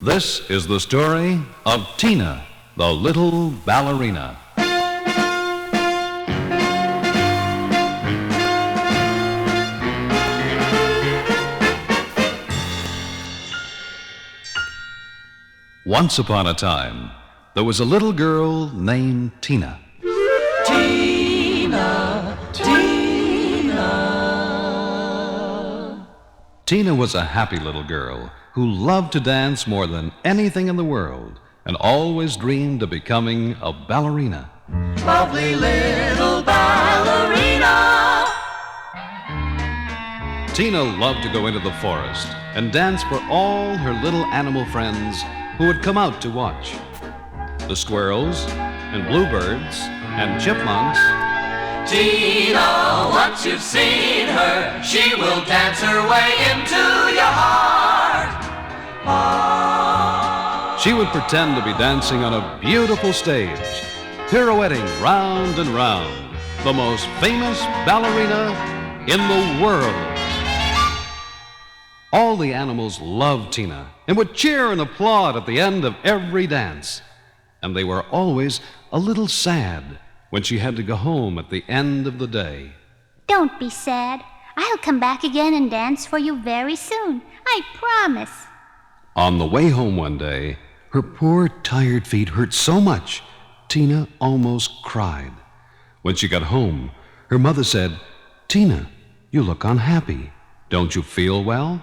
This is the story of Tina, the little ballerina. Once upon a time, there was a little girl named Tina. Tina. Tina was a happy little girl who loved to dance more than anything in the world and always dreamed of becoming a ballerina. Lovely little ballerina. Tina loved to go into the forest and dance for all her little animal friends who would come out to watch. The squirrels and bluebirds and chipmunks. Tina, once you've seen her, she will dance her way into your heart. She would pretend to be dancing on a beautiful stage, pirouetting round and round, the most famous ballerina in the world. All the animals loved Tina and would cheer and applaud at the end of every dance. And they were always a little sad when she had to go home at the end of the day. Don't be sad. I'll come back again and dance for you very soon. I promise. On the way home one day, her poor tired feet hurt so much, Tina almost cried. When she got home, her mother said, "Tina, you look unhappy. Don't you feel well?"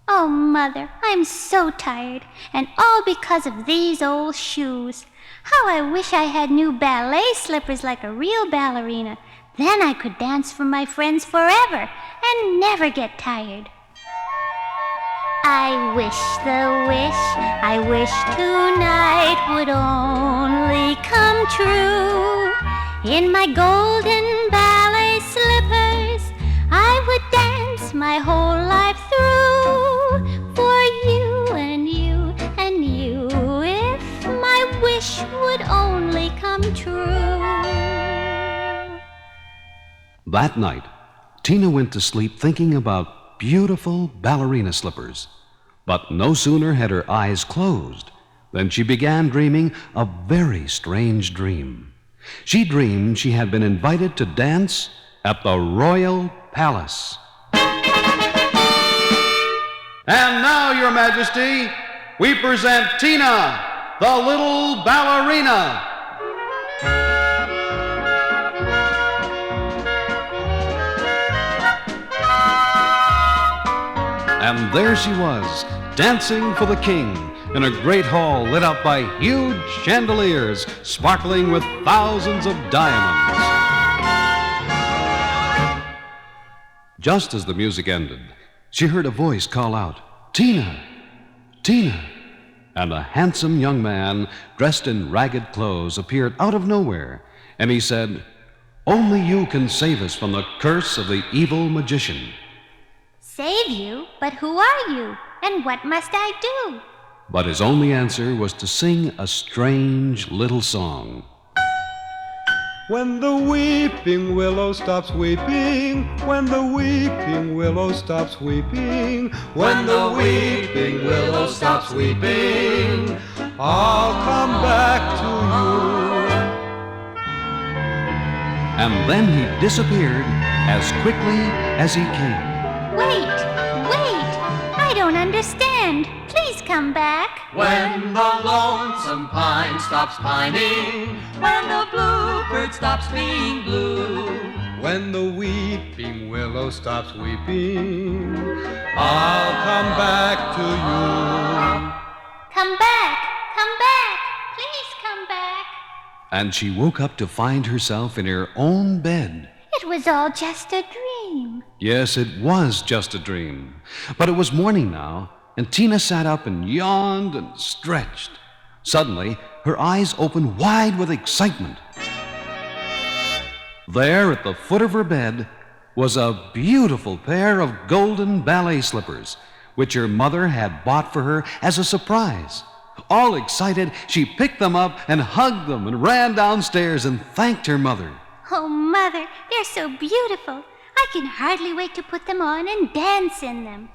Oh, Mother, I'm so tired, and all because of these old shoes. How I wish I had new ballet slippers like a real ballerina. Then I could dance for my friends forever and never get tired. I wish the wish I wish tonight would only come true. In my golden ballet slippers, I would dance my whole life through. For you and you and you, if my wish would only come true. That night, Tina went to sleep thinking about beautiful ballerina slippers. But no sooner had her eyes closed than she began dreaming a very strange dream. She dreamed she had been invited to dance at the Royal Palace. And now, Your Majesty, we present Tina, the little ballerina. And there she was, dancing for the king in a great hall lit up by huge chandeliers sparkling with thousands of diamonds. Just as the music ended, she heard a voice call out, "Tina! Tina!" And a handsome young man dressed in ragged clothes appeared out of nowhere, and he said, "Only you can save us from the curse of the evil magician." Save you? But who are you? And what must I do? But his only answer was to sing a strange little song. When the weeping willow stops weeping, when the weeping willow stops weeping, When the weeping willow stops weeping, I'll come back to And then he disappeared as quickly as he came. Wait! I don't understand. Please come back. when the lonesome pine stops pining, when the bluebird stops being blue, you. When the weeping willow stops weeping, I'll come back to you. Come back! Please come back. And she woke up to find herself in her own bed. It was all just a dream. Yes, it was just a dream. But it was morning now, and Tina sat up and yawned and stretched. Suddenly, her eyes opened wide with excitement. There at the foot of her bed was a beautiful pair of golden ballet slippers, which her mother had bought for her as a surprise. All excited, she picked them up and hugged them and ran downstairs and thanked her mother. Oh, Mother, they're so beautiful. I can hardly wait to put them on and dance in them.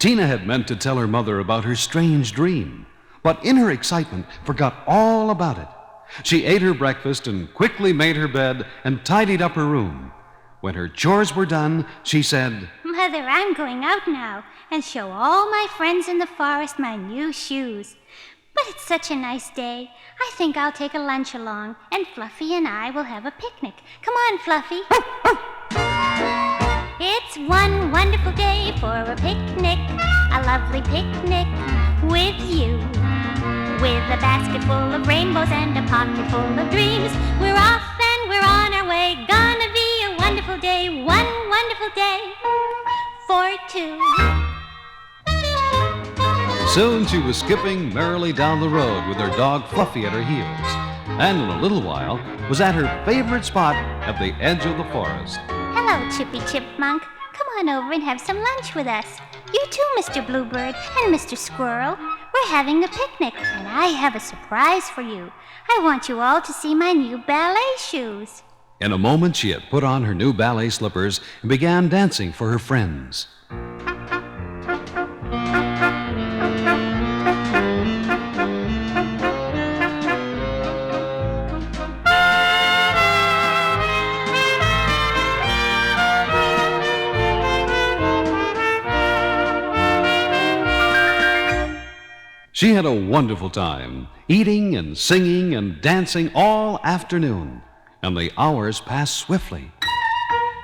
Tina had meant to tell her mother about her strange dream, but in her excitement forgot all about it. She ate her breakfast and quickly made her bed and tidied up her room. When her chores were done, she said, Mother, I'm going out now and show all my friends in the forest my new shoes. But it's such a nice day. I think I'll take a lunch along, and Fluffy and I will have a picnic. Come on, Fluffy. It's one wonderful day for a picnic, a lovely picnic with you. With a basket full of rainbows and a pocket full of dreams, we're off and we're on our way. Gonna be a wonderful day, one wonderful day for two. Soon she was skipping merrily down the road with her dog Fluffy at her heels, and in a little while was at her favorite spot at the edge of the forest. Hello, Chippy Chipmunk. Come on over and have some lunch with us. You too, Mr. Bluebird and Mr. Squirrel. We're having a picnic, and I have a surprise for you. I want you all to see my new ballet shoes. In a moment, she had put on her new ballet slippers and began dancing for her friends. She had a wonderful time, eating and singing and dancing all afternoon, and the hours passed swiftly.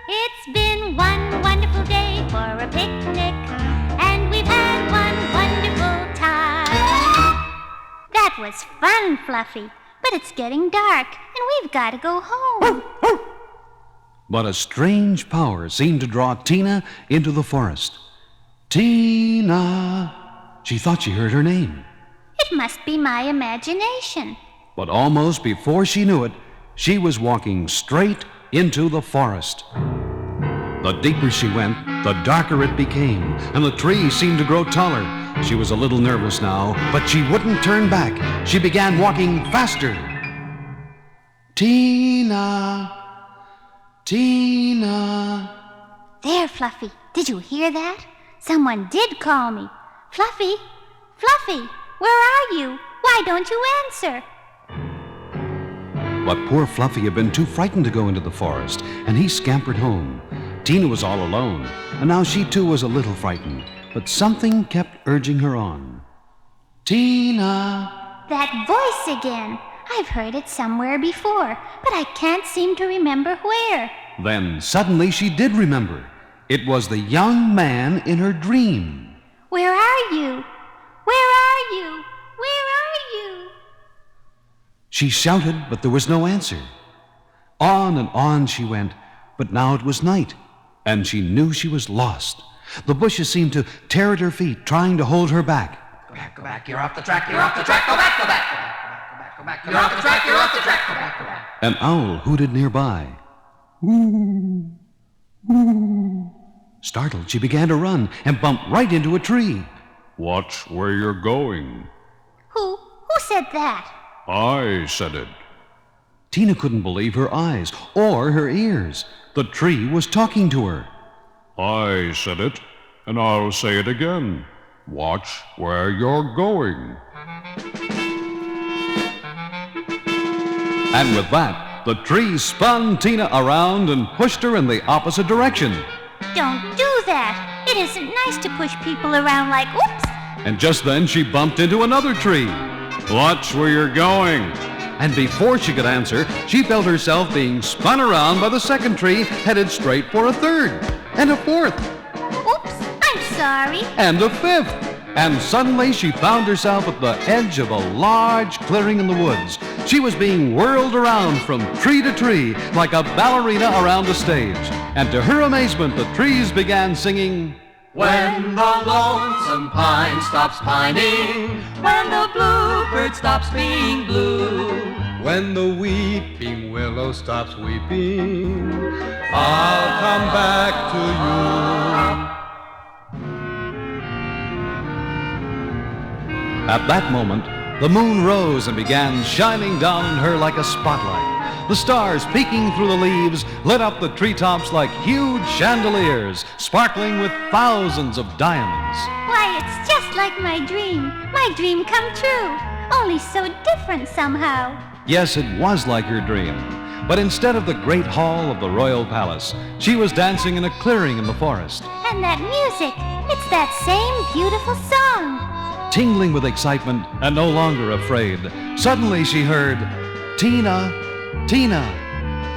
It's been one wonderful day for a picnic, and we've had one wonderful time. That was fun, Fluffy, but it's getting dark, and we've got to go home. But a strange power seemed to draw Tina into the forest. Tina! She thought she heard her name. It must be my imagination. But almost before she knew it, she was walking straight into the forest. The deeper she went, the darker it became, and the trees seemed to grow taller. She was a little nervous now, but she wouldn't turn back. She began walking faster. Tina! Tina! There, Fluffy. Did you hear that? Someone did call me. Fluffy! Fluffy! Where are you? Why don't you answer? But poor Fluffy had been too frightened to go into the forest, and he scampered home. Tina was all alone, and now she too was a little frightened, but something kept urging her on. Tina! That voice again. I've heard it somewhere before, but I can't seem to remember where. Then suddenly she did remember. It was the young man in her dream. Where are you? Where are you? Where are you? She shouted, but there was no answer. On and on she went, but now it was night, and she knew she was lost. The bushes seemed to tear at her feet, trying to hold her back. Go back, you're off the track, you're off the track, go back, go back, go back, go back, you're off the track, you're off the track, go back, go back. An owl hooted nearby. Ooh, ooh. Startled, she began to run and bumped right into a tree. Watch where you're going. Who said that? I said it. Tina couldn't believe her eyes or her ears. The tree was talking to her. I said it, and I'll say it again. Watch where you're going. And with that, the tree spun Tina around and pushed her in the opposite direction. Don't do that. It isn't nice to push people around like, oops. And just then she bumped into another tree. Watch where you're going. And before she could answer, she felt herself being spun around by the second tree, headed straight for a third, and a fourth, Oops, I'm sorry. and a fifth. And suddenly she found herself at the edge of a large clearing in the woods. She was being whirled around from tree to tree like a ballerina around a stage. And to her amazement, the trees began singing, When the lonesome pine stops pining, when the bluebird stops being blue, When the weeping willow stops weeping, I'll come back to you. At that moment, the moon rose and began shining down on her like a spotlight. The stars peeking through the leaves lit up the treetops like huge chandeliers, sparkling with thousands of diamonds. Why, it's just like my dream come true, only so different somehow. Yes, it was like her dream. But instead of the great hall of the royal palace, she was dancing in a clearing in the forest. And that music, it's that same beautiful song. Tingling with excitement and no longer afraid, suddenly she heard, "Tina, Tina."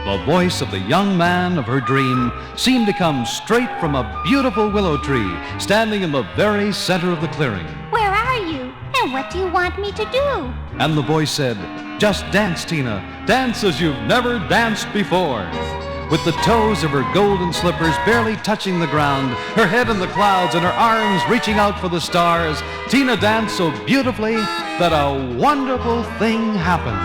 The voice of the young man of her dream seemed to come straight from a beautiful willow tree standing in the very center of the clearing. Where are you? And what do you want me to do? And the voice said, "Just dance, Tina. Dance as you've never danced before." With the toes of her golden slippers barely touching the ground, her head in the clouds and her arms reaching out for the stars, Tina danced so beautifully that a wonderful thing happened.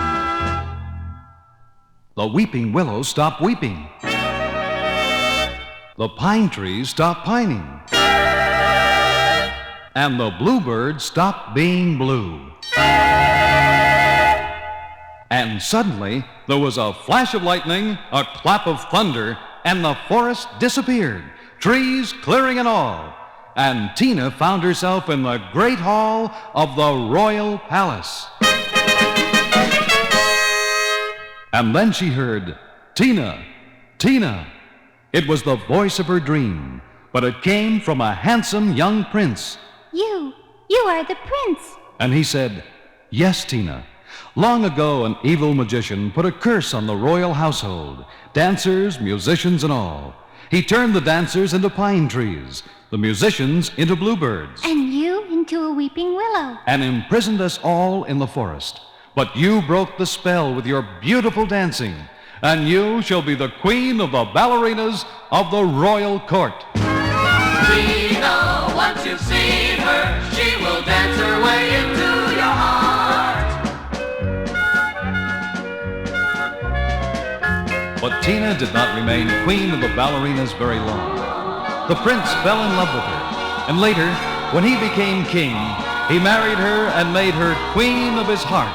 The weeping willow stopped weeping. The pine trees stopped pining. And the bluebird stopped being blue. And suddenly, there was a flash of lightning, a clap of thunder, and the forest disappeared, trees, clearing and all. And Tina found herself in the great hall of the royal palace. And then she heard, "Tina, Tina." It was the voice of her dream, but it came from a handsome young prince. You are the prince. And he said, "Yes, Tina. Long ago, an evil magician put a curse on the royal household, dancers, musicians, and all. He turned the dancers into pine trees, the musicians into bluebirds, And you into a weeping willow. and imprisoned us all in the forest. But you broke the spell with your beautiful dancing, and you shall be the queen of the ballerinas of the royal court." Tina, once you've seen her, she will dance her way into your heart. But Tina did not remain queen of the ballerinas very long. The prince fell in love with her, and later, when he became king, he married her and made her queen of his heart,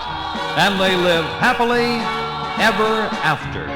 and they lived happily ever after.